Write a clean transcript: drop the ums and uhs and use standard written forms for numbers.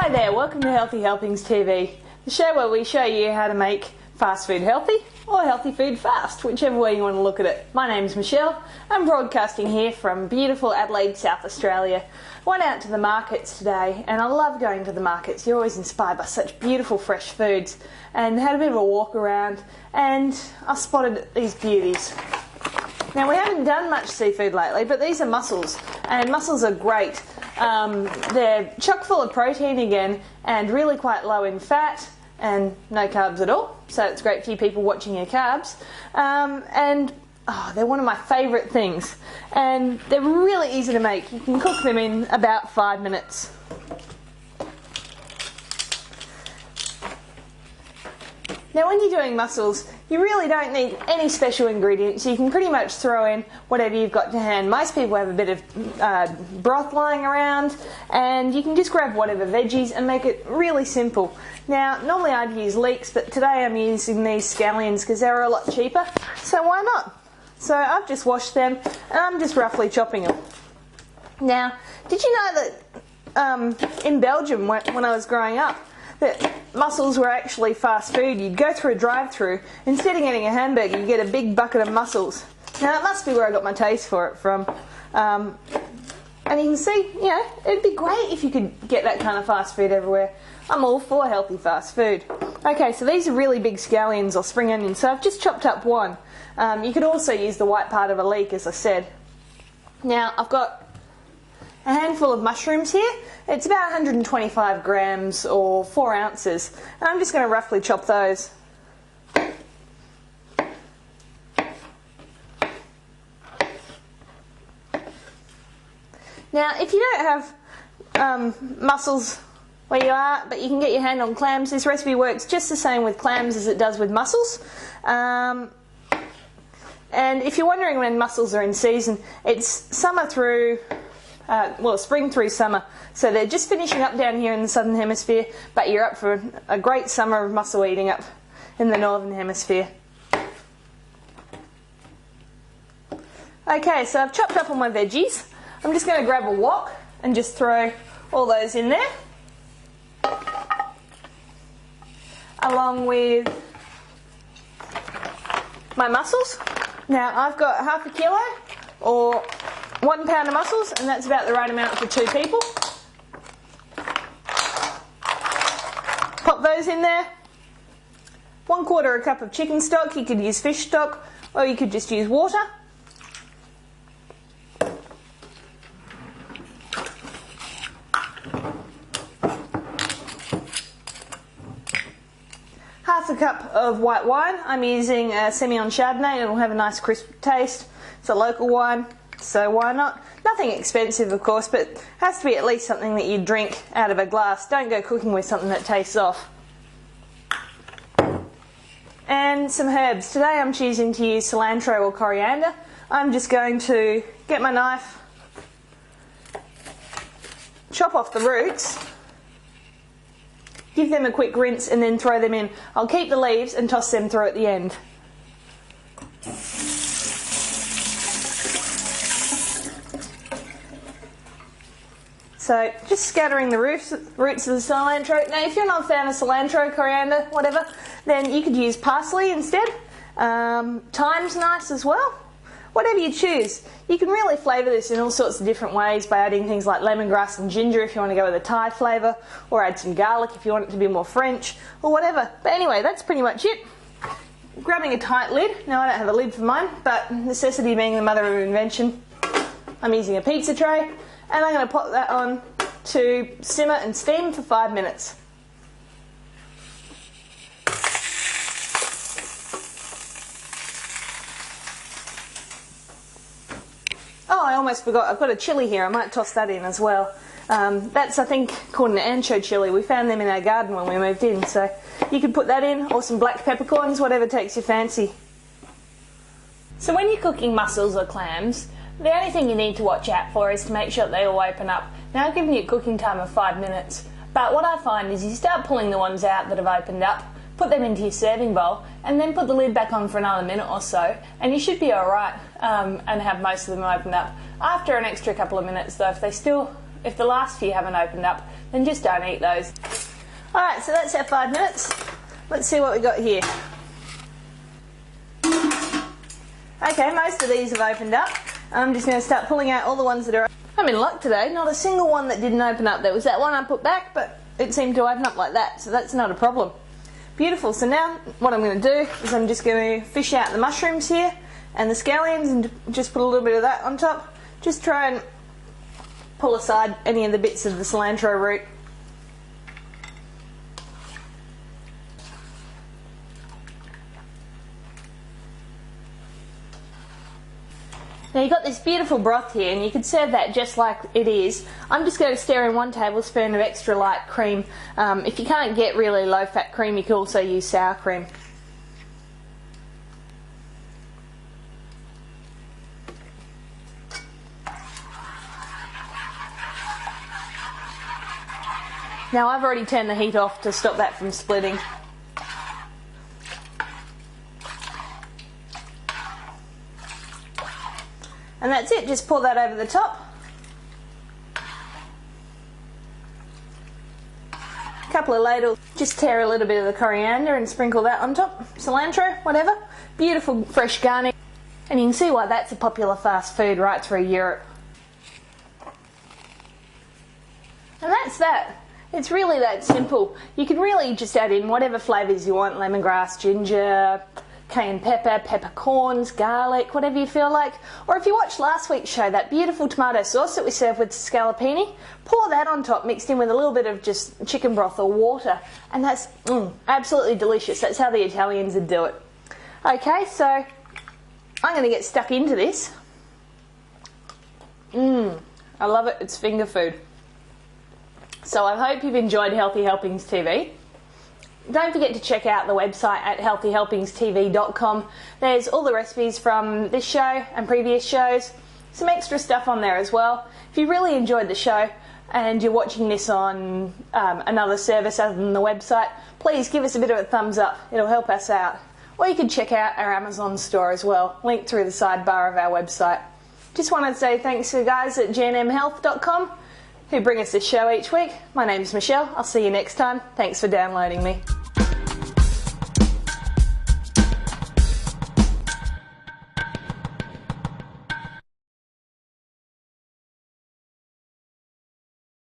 Hi there, welcome to Healthy Helpings TV, the show where we show you how to make fast food healthy or healthy food fast, whichever way you want to look at it. My name's Michelle. I'm broadcasting here from beautiful Adelaide, South Australia. I went out to the markets today and I love going to the markets. You're always inspired by such beautiful fresh foods, and had a bit of a walk around and I spotted these beauties. Now, we haven't done much seafood lately, but these are mussels, and mussels are great. They're chock full of protein again and really quite low in fat and no carbs at all, so it's great for you people watching your carbs. They're one of my favourite things, and they're really easy to make. You can cook them in about 5 minutes. Now, when you're doing mussels, you really don't need any special ingredients. You can pretty much throw in whatever you've got to hand. Most people have a bit of broth lying around, and you can just grab whatever veggies and make it really simple. Now, normally I'd use leeks, but today I'm using these scallions because they're a lot cheaper, so why not? So I've just washed them and I'm just roughly chopping them. Now, did you know that in Belgium, when I was growing up, that mussels were actually fast food? You'd go through a drive-through, instead of getting a hamburger, you get a big bucket of mussels. Now, that must be where I got my taste for it from. And you can see, you know, it'd be great if you could get that kind of fast food everywhere. I'm all for healthy fast food. Okay, so these are really big scallions or spring onions, so I've just chopped up one. You could also use the white part of a leek, as I said. Now, I've got a handful of mushrooms here. It's about 125 grams or 4 ounces. And I'm just going to roughly chop those. Now, if you don't have mussels where you are, but you can get your hand on clams, this recipe works just the same with clams as it does with mussels. And if you're wondering when mussels are in season, it's summer through spring through summer. So they're just finishing up down here in the southern hemisphere, but you're up for a great summer of mussel eating up in the northern hemisphere. Okay, so I've chopped up all my veggies. I'm just going to grab a wok and just throw all those in there, along with my mussels. Now, I've got half a kilo or 1 pound of mussels, and that's about the right amount for 2 people. Pop those in there. 1/4 cup of chicken stock. You could use fish stock, or you could just use water. Half a cup of white wine. I'm using a Semillon Chardonnay. It'll have a nice crisp taste. It's a local wine, so why not? Nothing expensive, of course, but it has to be at least something that you drink out of a glass. Don't go cooking with something that tastes off. And some herbs. Today I'm choosing to use cilantro or coriander. I'm just going to get my knife, chop off the roots, give them a quick rinse, and then throw them in. I'll keep the leaves and toss them through at the end. So just scattering the roots of the cilantro. Now, if you're not a fan of cilantro, coriander, whatever, then you could use parsley instead. Thyme's nice as well. Whatever you choose. You can really flavour this in all sorts of different ways by adding things like lemongrass and ginger if you want to go with a Thai flavour, or add some garlic if you want it to be more French, or whatever. But anyway, that's pretty much it. Grabbing a tight lid. Now, I don't have a lid for mine, but necessity being the mother of invention, I'm using a pizza tray. And I'm going to pop that on to simmer and steam for 5 minutes. Oh, I almost forgot. I've got a chilli here. I might toss that in as well. That's, I think, called an ancho chilli. We found them in our garden when we moved in. So you could put that in, or some black peppercorns, whatever takes your fancy. So when you're cooking mussels or clams, the only thing you need to watch out for is to make sure that they all open up. Now, I've given you a cooking time of 5 minutes, but what I find is you start pulling the ones out that have opened up, put them into your serving bowl, and then put the lid back on for another minute or so, and you should be alright and have most of them opened up. After an extra couple of minutes though, if they still if the last few haven't opened up, then just don't eat those. Alright, so that's our 5 minutes. Let's see what we got here. Okay, most of these have opened up. I'm just going to start pulling out all the ones that are... I'm in luck today, not a single one that didn't open up. There was that one I put back, but it seemed to open up like that, so that's not a problem. Beautiful, so now what I'm going to do is I'm just going to fish out the mushrooms here and the scallions and just put a little bit of that on top. Just try and pull aside any of the bits of the cilantro root. Now you've got this beautiful broth here, and you could serve that just like it is. I'm just going to stir in 1 tablespoon of extra light cream. If you can't get really low fat cream, you can also use sour cream. Now I've already turned the heat off to stop that from splitting. And that's it, just pour that over the top. A couple of ladles, just tear a little bit of the coriander and sprinkle that on top. Cilantro, whatever. Beautiful fresh garnish. And you can see why that's a popular fast food right through Europe. And that's that. It's really that simple. You can really just add in whatever flavours you want, lemongrass, ginger, cayenne pepper, peppercorns, garlic, whatever you feel like. Or if you watched last week's show, that beautiful tomato sauce that we served with scallopini, pour that on top mixed in with a little bit of just chicken broth or water, and that's absolutely delicious. That's how the Italians would do it. Okay, so I'm going to get stuck into this. I love it. It's finger food. So I hope you've enjoyed Healthy Helpings TV. Don't forget to check out the website at healthyhelpingstv.com. There's all the recipes from this show and previous shows. Some extra stuff on there as well. If you really enjoyed the show and you're watching this on another service other than the website, please give us a bit of a thumbs up. It'll help us out. Or you can check out our Amazon store as well, linked through the sidebar of our website. Just wanted to say thanks to the guys at gnmhealth.com who bring us this show each week. My name's Michelle. I'll see you next time. Thanks for downloading me.